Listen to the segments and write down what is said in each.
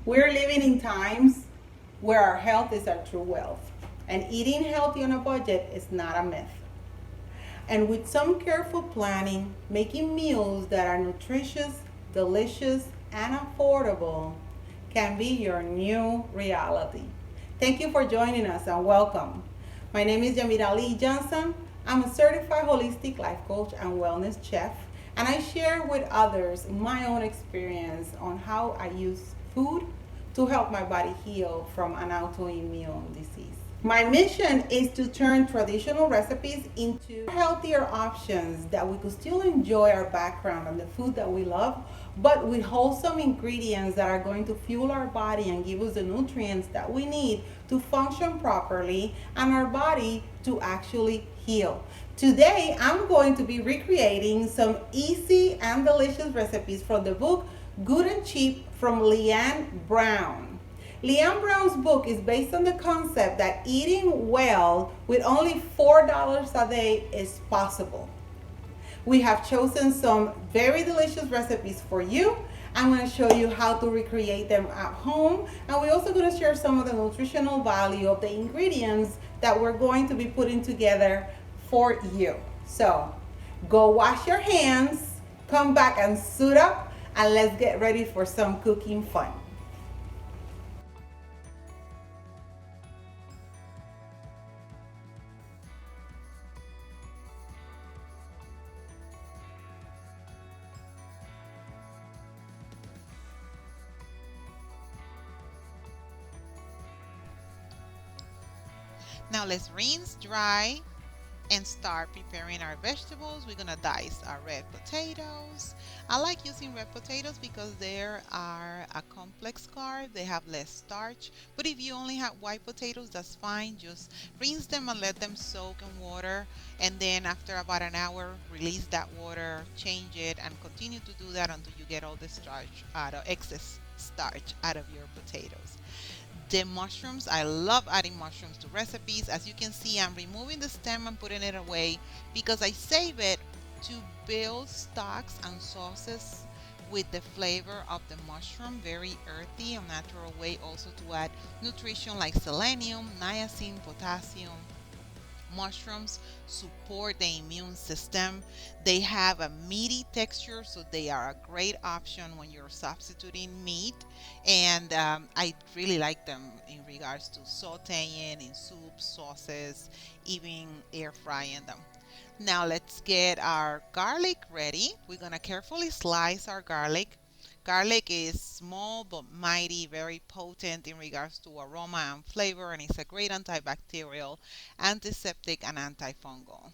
We're living in times where our health is our true wealth, and eating healthy on a budget is not a myth. And with some careful planning, making meals that are nutritious, delicious, and affordable can be your new reality. Thank you for joining us and welcome. My name is Mira Johnson. I'm a certified holistic life coach and wellness chef, and I share with others my own experience on how I use food to help my body heal from an autoimmune disease. My mission is to turn traditional recipes into healthier options that we could still enjoy our background and the food that we love, but with wholesome ingredients that are going to fuel our body and give us the nutrients that we need to function properly and our body to actually heal. Today, I'm going to be recreating some easy and delicious recipes from the book Good and Cheap from Leanne Brown. Leanne Brown's book is based on the concept that eating well with only $4 a day is possible. We have chosen some very delicious recipes for you. I'm going to show you how to recreate them at home, and we're also going to share some of the nutritional value of the ingredients that we're going to be putting together for you. So go wash your hands, come back and suit up, and let's get ready for some cooking fun. Now let's rinse dry and start preparing our vegetables. We're gonna dice our red potatoes. I like using red potatoes because they are a complex carb. They have less starch. But if you only have white potatoes, that's fine. Just rinse them and let them soak in water. And then after about an hour, release that water, change it, and continue to do that until you get all the starch out of excess starch out of your potatoes. The mushrooms, I love adding mushrooms to recipes. As you can see, I'm removing the stem and putting it away because I save it to build stocks and sauces with the flavor of the mushroom, very earthy and natural way also to add nutrition like selenium, niacin, potassium. Mushrooms support the immune system. They have a meaty texture, so they are a great option when you're substituting meat. And I really like them in regards to sauteing in soups, sauces, even air frying them. Now let's get our garlic ready. We're gonna carefully slice our garlic. Garlic is small but mighty, very potent in regards to aroma and flavor, and it's a great antibacterial, antiseptic, and antifungal.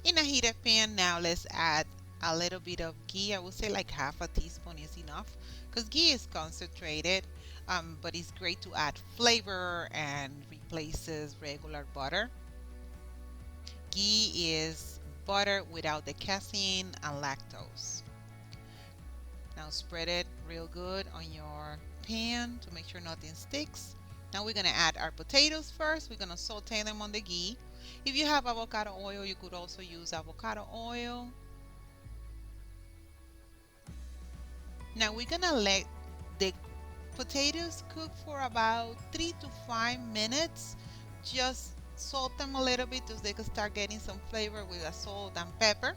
In a heated pan, now let's add a little bit of ghee. I would say like half a teaspoon is enough because ghee is concentrated, but it's great to add flavor and replaces regular butter. Ghee is butter without the casein and lactose. Now spread it real good on your pan to make sure nothing sticks. Now we're going to add our potatoes first. We're going to saute them on the ghee. If you have avocado oil, you could also use avocado oil. Now we're going to let the potatoes cook for about 3 to 5 minutes. Just salt them a little bit so they can start getting some flavor with the salt and pepper.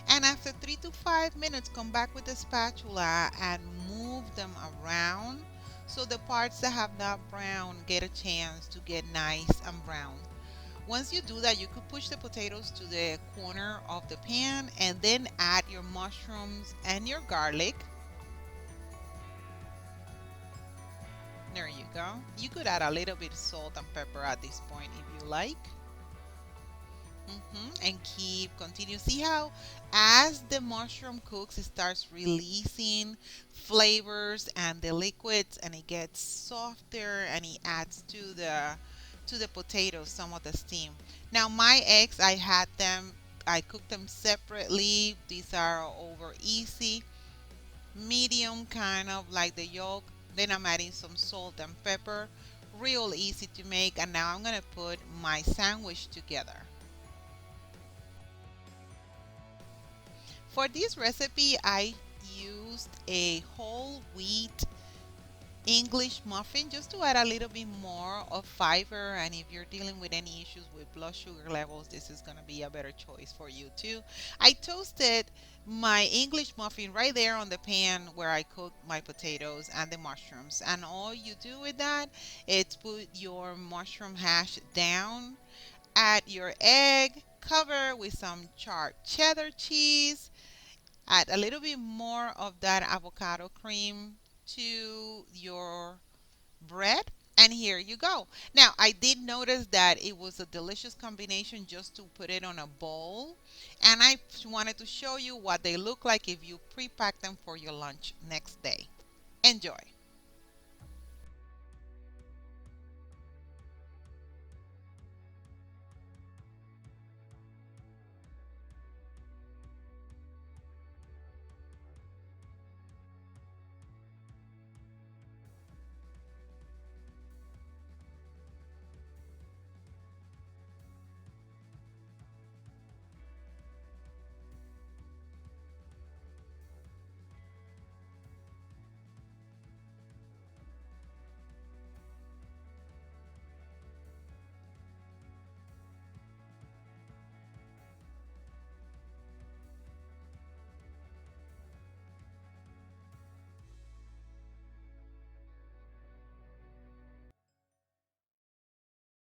And after 3 to 5 minutes, come back with the spatula and move them around so the parts that have not browned get a chance to get nice and brown. Once you do that, you could push the potatoes to the corner of the pan and then add your mushrooms and your garlic. There you go. You could add a little bit of salt and pepper at this point if you like. And keep continue. See how as the mushroom cooks, it starts releasing flavors and the liquids, and it gets softer, and it adds to the potatoes some of the steam. Now my eggs, I cooked them separately. These are over easy, medium, kind of like the yolk. Then I'm adding some salt and pepper, real easy to make. And now I'm gonna put my sandwich together. For this recipe, I used a whole wheat English muffin just to add a little bit more of fiber. And if you're dealing with any issues with blood sugar levels, this is going to be a better choice for you too. I toasted my English muffin right there on the pan where I cooked my potatoes and the mushrooms. And all you do with that is put your mushroom hash down, add your egg, cover with some charred cheddar cheese, add a little bit more of that avocado cream to your bread, and here you go. Now, I did notice that it was a delicious combination just to put it on a bowl, and I wanted to show you what they look like if you pre-pack them for your lunch next day. Enjoy.